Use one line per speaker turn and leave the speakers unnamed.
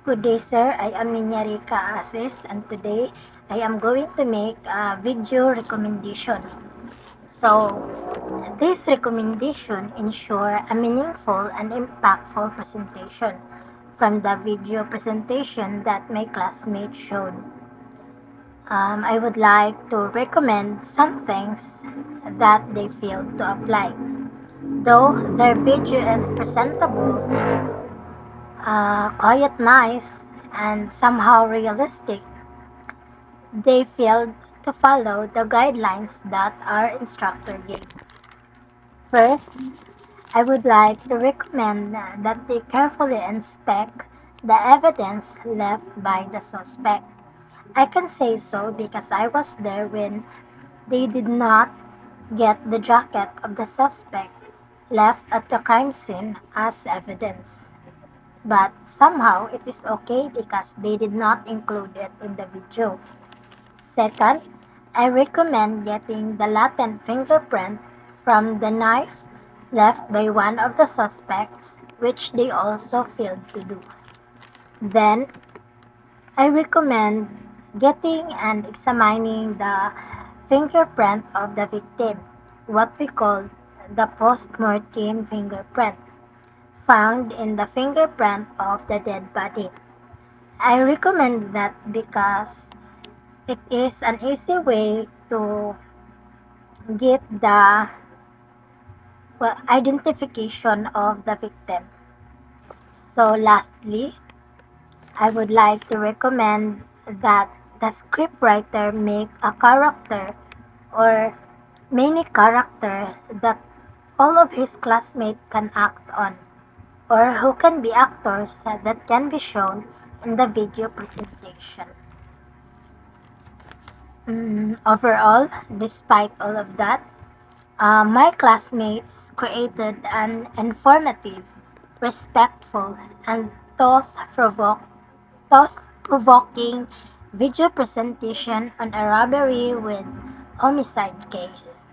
Good day, sir. I am Ninyarika Asis, and today I am going to make a video recommendation. So, this recommendation ensure a meaningful and impactful presentation from the video presentation that my classmates showed. I would like to recommend some things that they failed to apply. Though their video is presentable, quite nice, and somehow realistic, they failed to follow the guidelines that our instructor gave. First, I would like to recommend that they carefully inspect the evidence left by the suspect. I can say so because I was there when they did not get the jacket of the suspect left at the crime scene as evidence. But somehow it is okay because they did not include it in the video. Second, I recommend getting the latent fingerprint from the knife left by one of the suspects, which they also failed to do. Then, I recommend getting and examining the fingerprint of the victim, what we call the post-mortem fingerprint, found in the fingerprint of the dead body. I recommend that because it is an easy way to get the identification of the victim. So lastly, I would like to recommend that the scriptwriter make a character or many character that all of his classmates can act on, or who can be actors that can be shown in the video presentation. Overall, despite all of that, my classmates created an informative, respectful, and thought-provoking video presentation on a robbery with homicide case.